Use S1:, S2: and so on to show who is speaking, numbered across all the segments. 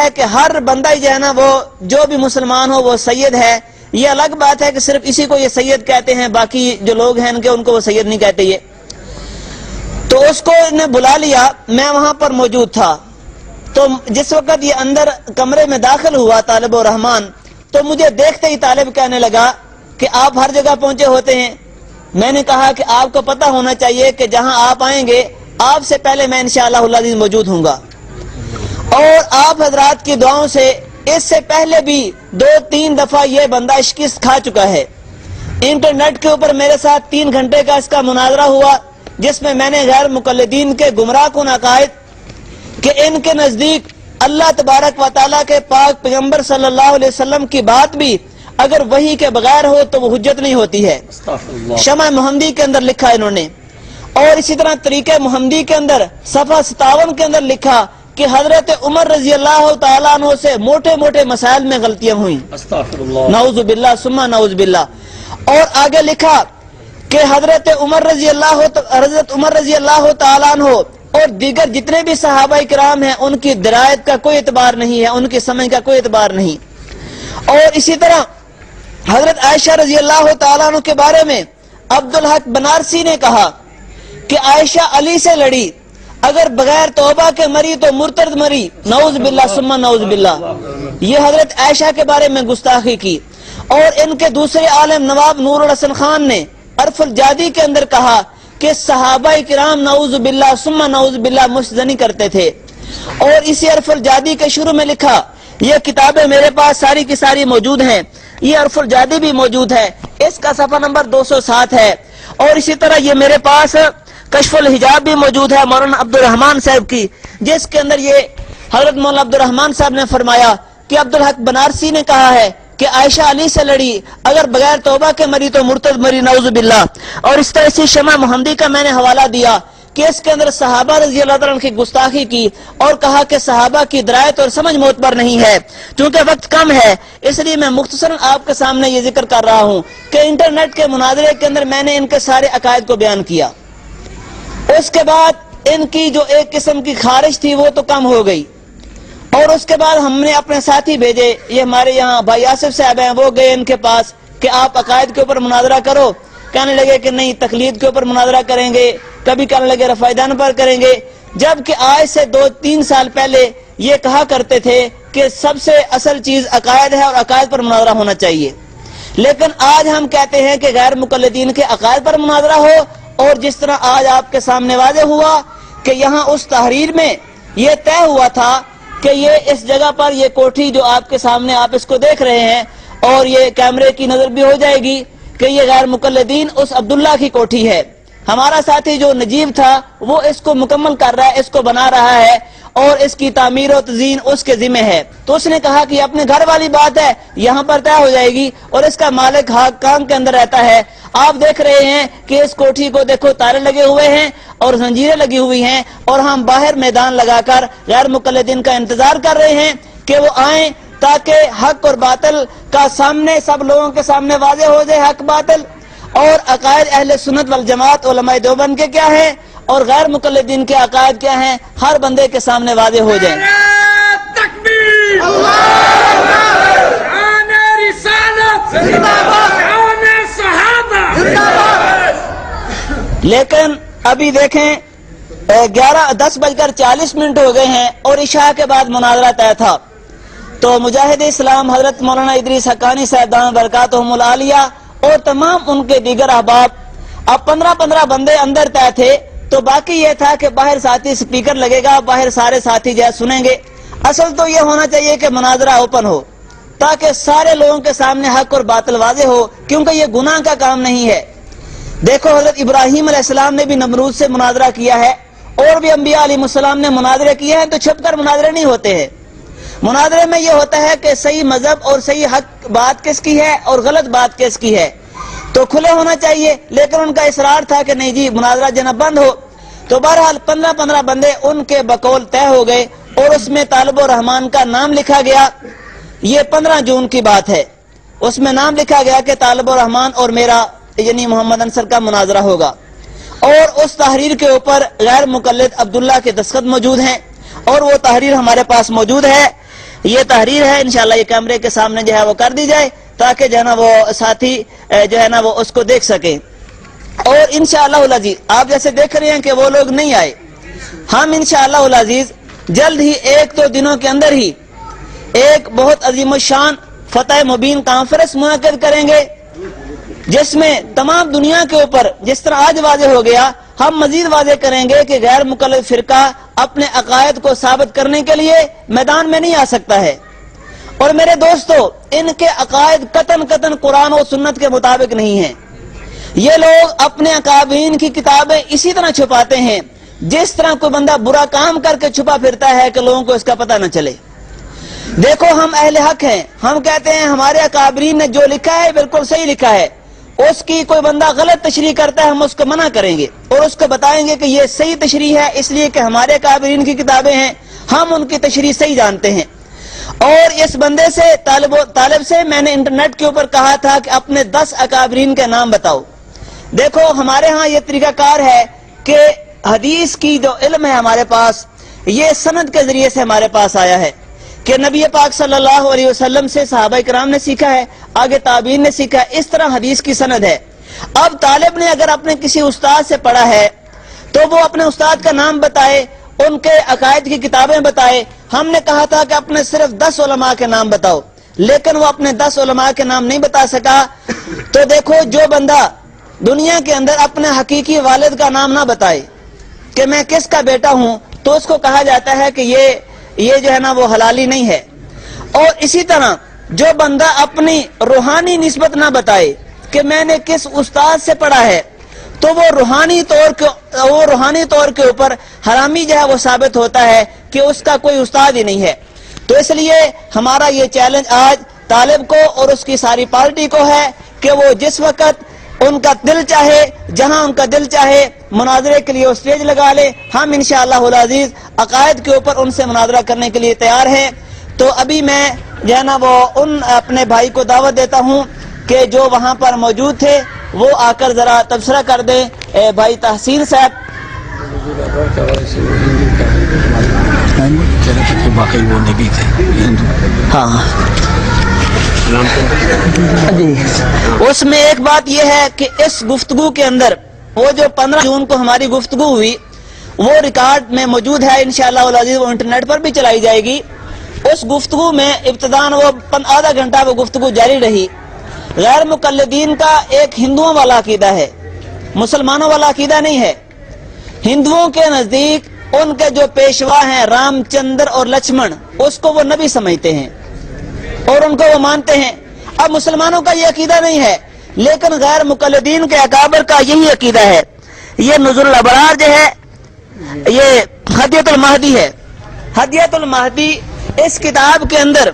S1: ہے کہ ہر بندہ جو ہے نا وہ جو بھی مسلمان ہو وہ سید ہے. یہ الگ بات ہے کہ صرف اسی کو یہ سید کہتے ہیں, باقی جو لوگ ہیں ان کو وہ سید نہیں کہتے. یہ تو اس کو نے بلا لیا, میں وہاں پر موجود تھا. تو جس وقت یہ اندر کمرے میں داخل ہوا طالب الرحمان, تو مجھے دیکھتے ہی طالب کہنے لگا کہ آپ ہر جگہ پہنچے ہوتے ہیں. میں نے کہا کہ آپ کو پتہ ہونا چاہیے کہ جہاں آپ آئیں گے آپ سے پہلے میں انشاءاللہ العزیز موجود ہوں گا, اور آپ حضرات کی دعاؤں سے اس سے پہلے بھی 2-3 دفعہ یہ بندہ شکست کھا چکا ہے. انٹرنیٹ کے اوپر میرے ساتھ 3 گھنٹے کا اس کا مناظرہ ہوا, جس میں میں نے غیر مقلدین کے گمراہ کن عقائد کہ ان کے نزدیک اللہ تبارک و تعالیٰ کے پاک پیغمبر صلی اللہ علیہ وسلم کی بات بھی اگر وحی کے بغیر ہو تو وہ حجت نہیں ہوتی ہے. شمع محمدی کے اندر لکھا انہوں نے, اور اسی طرح طریقہ محمدی کے اندر صفحہ 57 کے اندر لکھا کہ حضرت عمر رضی اللہ تعالیٰ عنہ سے موٹے موٹے مسائل میں غلطیاں ہوئیں, نعوذ باللہ ثم نعوذ باللہ. اور آگے لکھا کہ حضرت عمر رضی اللہ تعالیٰ عنہ اور دیگر جتنے بھی صحابہ کرام ہیں ان کی درایت کا کوئی اعتبار نہیں ہے, ان کی سمجھ کا کوئی اعتبار نہیں. اور اسی طرح حضرت عائشہ رضی اللہ تعالیٰ عنہ کے بارے میں عبدالحق بنارسی نے کہا کہ عائشہ علی سے لڑی, اگر بغیر توبہ کے مری تو مرتد مری, نعوذ باللہ ثم نعوذ باللہ. یہ حضرت عائشہ کے بارے میں گستاخی کی. اور ان کے دوسرے عالم نواب نور الحسن خان نے عرف الجادی کے اندر کہا کہ صحابہ کرام نعوذ باللہ ثم نعوذ باللہ مشزنی کرتے تھے. اور اسی عرف الجادی کے شروع میں لکھا, یہ کتابیں میرے پاس ساری کی ساری موجود ہیں, یہ عرف الجادی بھی موجود ہے, اس کا صفحہ نمبر 207 ہے. اور اسی طرح یہ میرے پاس کشف الحجاب بھی موجود ہے مولانا عبدالرحمان صاحب کی, جس کے اندر یہ حضرت مولانا عبدالرحمان صاحب نے فرمایا کہ عبدالحق بنارسی نے کہا ہے کہ عائشہ علی سے لڑی, اگر بغیر توبہ کے مری تو مرتد مری, نعوذ باللہ. اور اس طرح سے شمع محمدی کا میں نے حوالہ دیا کہ اس کے اندر صحابہ رضی اللہ عنہ کی گستاخی کی, اور کہا کہ صحابہ کی درایت اور سمجھ معتبر نہیں ہے. چونکہ وقت کم ہے اس لیے میں مختصراً آپ کے سامنے یہ ذکر کر رہا ہوں کہ انٹرنیٹ کے مناظرے کے اندر میں نے ان کے سارے عقائد کو بیان کیا. اس کے بعد ان کی جو ایک قسم کی خارش تھی وہ تو کم ہو گئی, اور اس کے بعد ہم نے اپنے ساتھی بھیجے, یہ ہمارے یہاں بھائی آصف صاحب ہیں, وہ گئے ان کے پاس کہ آپ عقائد کے اوپر مناظرہ کرو. کہنے لگے کہ نہیں تقلید کے اوپر مناظرہ کریں گے, کبھی کہنے لگے رفع دین پر کریں گے, جبکہ آج سے 2-3 سال پہلے یہ کہا کرتے تھے کہ سب سے اصل چیز عقائد ہے اور عقائد پر مناظرہ ہونا چاہیے. لیکن آج ہم کہتے ہیں کہ غیر مقلدین کے عقائد پر مناظرہ ہو, اور جس طرح آج آپ کے سامنے واضح ہوا کہ یہاں اس تحریر میں یہ طے ہوا تھا کہ یہ اس جگہ پر یہ کوٹھی جو آپ کے سامنے آپ اس کو دیکھ رہے ہیں, اور یہ کیمرے کی نظر بھی ہو جائے گی کہ یہ غیر مقلدین اس عبداللہ کی کوٹھی ہے. ہمارا ساتھی جو نجیب تھا وہ اس کو مکمل کر رہا ہے, اس کو بنا رہا ہے, اور اس کی تعمیر و تزئین اس کے ذمہ ہے. تو اس نے کہا کہ اپنے گھر والی بات ہے یہاں پر طے ہو جائے گی, اور اس کا مالک کام کے اندر رہتا ہے. آپ دیکھ رہے ہیں کہ اس کوٹھی کو دیکھو تالے لگے ہوئے ہیں اور زنجیریں لگی ہوئی ہیں, اور ہم باہر میدان لگا کر غیر مقلدین کا انتظار کر رہے ہیں کہ وہ آئیں تاکہ حق اور باطل کا سامنے سب لوگوں کے سامنے واضح ہو جائے, حق باطل اور عقائد اہل سنت والجماعت علماء دیوبند کے کیا ہیں اور غیر مقلدین کے عقائد کیا ہیں, ہر بندے کے سامنے واضح ہو جائیں.
S2: تکبیر, شان رسالت, شان صحابہ.
S1: لیکن ابھی دیکھیں 10:40 ہو گئے ہیں اور عشاء کے بعد مناظرہ طے تھا. تو مجاہد اسلام حضرت مولانا ادریس حقانی صاحب دامت برکاتہم العالیہ اور تمام ان کے دیگر احباب, اب 15 بندے اندر طے تھے, تو باقی یہ تھا کہ باہر ساتھی سپیکر لگے گا, باہر سارے ساتھی جو سنیں گے. اصل تو یہ ہونا چاہیے کہ مناظرہ اوپن ہو تاکہ سارے لوگوں کے سامنے حق اور باطل واضح ہو, کیونکہ یہ گناہ کا کام نہیں ہے. دیکھو حضرت ابراہیم علیہ السلام نے بھی نمرود سے مناظرہ کیا ہے, اور بھی انبیاء علیہ السلام نے مناظرے کیے ہیں. تو چھپ کر مناظرے نہیں ہوتے ہیں. مناظرے میں یہ ہوتا ہے کہ صحیح مذہب اور صحیح حق بات کس کی ہے اور غلط بات کس کی ہے, تو کھلے ہونا چاہیے. لیکن ان کا اصرار تھا کہ نہیں جی مناظرہ جناب بند ہو. تو بہرحال 15 بندے ان کے بقول طے ہو گئے, اور اس میں طالب الرحمان کا نام لکھا گیا. یہ 15 جون کی بات ہے. اس میں نام لکھا گیا کہ طالب الرحمان اور میرا یعنی محمد انصر کا مناظرہ ہوگا, اور اس تحریر کے اوپر غیر مقلد عبداللہ کے دستخط موجود ہیں, اور وہ تحریر ہمارے پاس موجود ہے. یہ تحریر ہے، انشاءاللہ یہ کیمرے کے سامنے جو ہے وہ کر دی جائے تاکہ جو ہے نا وہ ساتھی جو ہے نا وہ اس کو دیکھ سکیں۔ اور انشاءاللہ العزیز آپ جیسے دیکھ رہے ہیں کہ وہ لوگ نہیں آئے، ہم انشاءاللہ العزیز جلد ہی 1-2 دنوں کے اندر ہی ایک بہت عظیم الشان فتح مبین کانفرنس منعقد کریں گے، جس میں تمام دنیا کے اوپر جس طرح آج واضح ہو گیا، ہم مزید واضح کریں گے کہ غیر مقلد فرقہ اپنے عقائد کو ثابت کرنے کے لیے میدان میں نہیں آ سکتا ہے۔ اور میرے دوستو، ان کے عقائد قطعاً قرآن و سنت کے مطابق نہیں ہیں۔ یہ لوگ اپنے اکابرین کی کتابیں اسی طرح چھپاتے ہیں جس طرح کوئی بندہ برا کام کر کے چھپا پھرتا ہے کہ لوگوں کو اس کا پتہ نہ چلے۔ دیکھو ہم اہل حق ہیں، ہم کہتے ہیں ہمارے اکابرین نے جو لکھا ہے بالکل صحیح لکھا ہے، اس کی کوئی بندہ غلط تشریح کرتا ہے ہم اس کو منع کریں گے اور اس کو بتائیں گے کہ یہ صحیح تشریح ہے، اس لیے کہ ہمارے اکابرین کی کتابیں ہیں، ہم ان کی تشریح صحیح جانتے ہیں۔ اور اس بندے سے طالب سے میں نے انٹرنیٹ کے اوپر کہا تھا کہ اپنے 10 اکابرین کے نام بتاؤ۔ دیکھو ہمارے ہاں یہ طریقہ کار ہے کہ حدیث کی جو علم ہے ہمارے پاس، یہ سند کے ذریعے سے ہمارے پاس آیا ہے کہ نبی پاک صلی اللہ علیہ وسلم سے صحابہ کرام نے سیکھا ہے، آگے تابعین نے سیکھا ہے، اس طرح حدیث کی سند ہے۔ اب طالب نے اگر اپنے کسی استاد سے پڑھا ہے تو وہ اپنے استاد کا نام بتائے، ان کے عقائد کی کتابیں بتائے۔ ہم نے کہا تھا کہ اپنے صرف 10 علماء کے نام بتاؤ، لیکن وہ اپنے 10 علماء کے نام نہیں بتا سکا۔ تو دیکھو جو بندہ دنیا کے اندر اپنے حقیقی والد کا نام نہ بتائے کہ میں کس کا بیٹا ہوں، تو اس کو کہا جاتا ہے کہ یہ جو ہے نا وہ حلالی نہیں ہے۔ اور اسی طرح جو بندہ اپنی روحانی نسبت نہ بتائے کہ میں نے کس استاد سے پڑھا ہے، تو وہ روحانی طور کے اوپر حرامی جو ہے وہ ثابت ہوتا ہے کہ اس کا کوئی استاد ہی نہیں ہے۔ تو اس لیے ہمارا یہ چیلنج آج طالب کو اور اس کی ساری پارٹی کو ہے کہ وہ جس وقت ان کا دل چاہے، جہاں ان کا دل چاہے، مناظرے کے لیے اسٹیج لگا لے۔ ہم انشاءاللہ العزیز عقائد کے اوپر ان سے مناظرہ کرنے کے لیے تیار ہیں۔ تو ابھی میں جو ہے نا وہ ان اپنے بھائی کو دعوت دیتا ہوں کہ جو وہاں پر موجود تھے وہ آ کر ذرا تبصرہ کر دیں۔ بھائی تحسین صاحب۔
S3: باقی وہ نبی تھے۔
S1: ہاں جی، اس میں ایک بات یہ ہے کہ اس گفتگو کے اندر وہ جو 15 جون کو ہماری گفتگو ہوئی وہ ریکارڈ میں موجود ہے، انشاءاللہ العزیز وہ انٹرنیٹ پر بھی چلائی جائے گی۔ اس گفتگو میں ابتداءً وہ آدھا گھنٹہ وہ گفتگو جاری رہی۔ غیر مقلدین کا ایک ہندوؤں والا عقیدہ ہے، مسلمانوں والا عقیدہ نہیں ہے۔ ہندوؤں کے نزدیک ان کے جو پیشوا ہیں رام چندر اور لچمن، اس کو وہ نبی سمجھتے ہیں اور ان کو وہ مانتے ہیں۔ اب مسلمانوں کا یہ عقیدہ نہیں ہے، لیکن غیر مقلدین کے اکابر کا یہی عقیدہ ہے۔ یہ نزول الابرار جو ہے یہ ہدیۃ المہدی ہے۔ ہدیۃ المہدی اس کتاب کے اندر،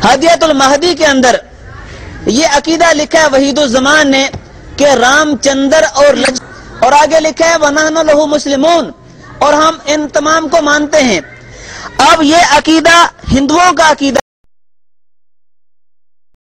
S1: ہدیۃ المہدی کے اندر یہ عقیدہ لکھا ہے وحید الزمان نے کہ رام چندر اور آگے لکھا ہے وَنَحْنُ لَهُ مُسْلِمُونَ، اور ہم ان تمام کو مانتے ہیں۔ اب یہ عقیدہ ہندوؤں کا عقیدہ